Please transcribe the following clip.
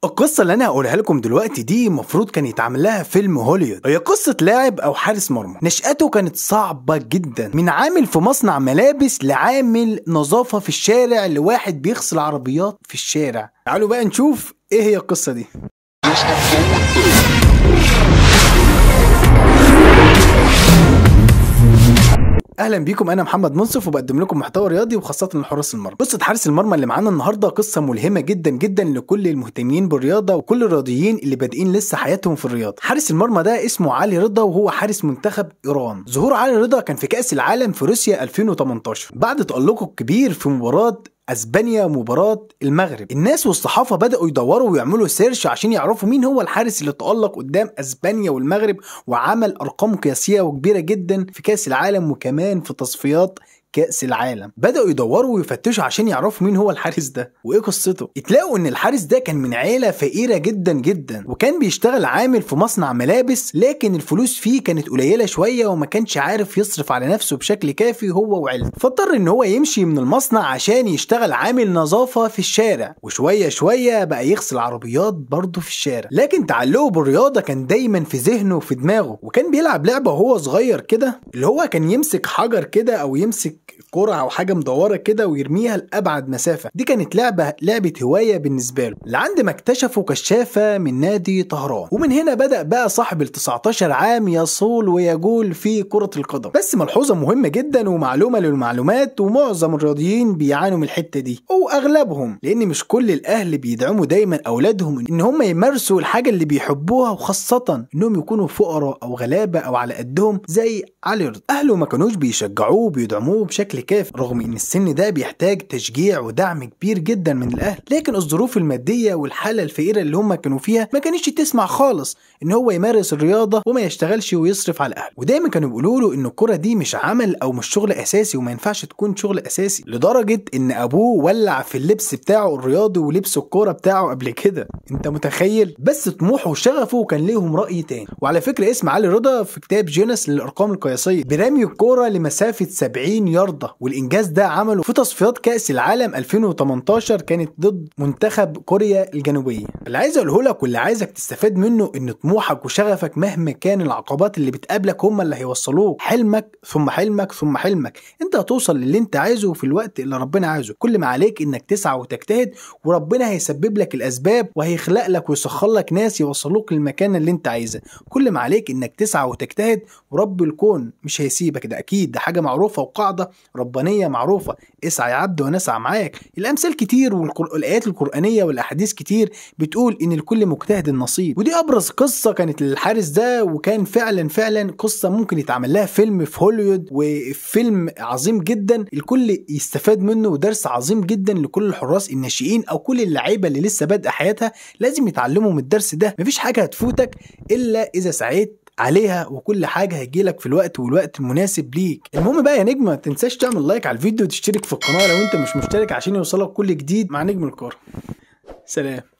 القصة اللي أنا هقولها لكم دلوقتي دي المفروض كان يتعمل لها فيلم هوليوود. هي قصة لاعب أو حارس مرمى نشأته كانت صعبة جدا، من عامل في مصنع ملابس لعامل نظافة في الشارع لواحد بيغسل عربيات في الشارع. تعالوا بقى نشوف إيه هي القصة دي. اهلا بيكم، انا محمد منصف وبقدم لكم محتوى رياضي وخاصه لحراس المرمى. قصه حارس المرمى اللي معانا النهارده قصه ملهمه جدا جدا لكل المهتمين بالرياضه وكل الرياضيين اللي بادئين لسه حياتهم في الرياضه. حارس المرمى ده اسمه علي رضا وهو حارس منتخب ايران. ظهور علي رضا كان في كاس العالم في روسيا 2018 بعد تألقه الكبير في مباراه اسبانيا ومباراة المغرب. الناس والصحافة بدأوا يدوروا ويعملوا سيرش عشان يعرفوا مين هو الحارس اللي تألق قدام اسبانيا والمغرب وعمل ارقام قياسية وكبيرة جدا في كأس العالم وكمان في تصفيات كأس العالم. بدأوا يدوروا ويفتشوا عشان يعرفوا مين هو الحارس ده وايه قصته. اتلاقوا ان الحارس ده كان من عيلة فقيرة جدا جدا، وكان بيشتغل عامل في مصنع ملابس، لكن الفلوس فيه كانت قليلة شوية وما كانش عارف يصرف على نفسه بشكل كافي هو وعيلته، فاضطر ان هو يمشي من المصنع عشان يشتغل عامل نظافة في الشارع، وشوية شوية بقى يغسل عربيات برضه في الشارع. لكن تعلقه بالرياضة كان دايما في ذهنه وفي دماغه، وكان بيلعب لعبة وهو صغير كده اللي هو كان يمسك حجر كده او يمسك كرة او حاجه مدوره كده ويرميها لابعد مسافه. دي كانت لعبه هوايه بالنسبه له، لعند ما اكتشفوا كشافه من نادي طهران. ومن هنا بدا بقى صاحب ال 19 عام يصول ويجول في كره القدم. بس ملحوظه مهمه جدا ومعلومه للمعلومات، ومعظم الرياضيين بيعانوا من الحته دي او اغلبهم، لان مش كل الاهل بيدعموا دايما اولادهم ان هم يمارسوا الحاجه اللي بيحبوها، وخاصه انهم يكونوا فقراء او غلابه او على قدهم زي علي رضا. اهله ما كانوش بيشجعوه وبيدعموه بشكل كافي، رغم ان السن ده بيحتاج تشجيع ودعم كبير جدا من الاهل. لكن الظروف الماديه والحاله الفقيره اللي هم كانوا فيها ما كانتش تسمع خالص ان هو يمارس الرياضه وما يشتغلش ويصرف على اهله. ودايما كانوا بيقولوا له ان الكره دي مش عمل او مش شغل اساسي وما ينفعش تكون شغل اساسي، لدرجه ان ابوه ولع في اللبس بتاعه الرياضي ولبس الكوره بتاعه قبل كده. انت متخيل؟ بس طموحه وشغفه كان ليهم راي تاني. وعلى فكره اسم علي رضا في كتاب جينيس للارقام القياسيه برمي الكوره لمسافه 70 ياردة، والانجاز ده عمله في تصفيات كأس العالم 2018 كانت ضد منتخب كوريا الجنوبية. اللي عايز اقوله لك واللي عايزك تستفاد منه ان طموحك وشغفك مهما كان العقبات اللي بتقابلك هم اللي هيوصلوك. حلمك ثم حلمك ثم حلمك، انت هتوصل للي انت عايزه في الوقت اللي ربنا عايزه. كل ما عليك انك تسعى وتجتهد، وربنا هيسبب لك الاسباب وهيخلق لك ويسخر لك ناس يوصلوك للمكان اللي انت عايزه. كل ما عليك انك تسعى وتجتهد، ورب الكون مش هيسيبك، ده اكيد، ده حاجة معروفة وقاعدة ربانية معروفة. اسعى يا عبد وانا اسعى معاك. الامثال كتير والايات القرانيه والاحاديث كتير بتقول ان لكل مجتهد نصيب. ودي ابرز قصه كانت للحارس ده، وكان فعلا قصه ممكن يتعمل لها فيلم في هوليوود، وفيلم عظيم جدا الكل يستفاد منه، ودرس عظيم جدا لكل الحراس الناشئين او كل اللعيبه اللي لسه بادئه حياتها. لازم يتعلموا من الدرس ده. مفيش حاجه هتفوتك الا اذا سعيت عليها، وكل حاجه هيجيلك في الوقت والوقت المناسب ليك. المهم بقى يا نجم، ما تنساش تعمل لايك على الفيديو وتشترك في القناه لو انت مش مشترك عشان يوصلك كل جديد مع نجم الكوره. سلام.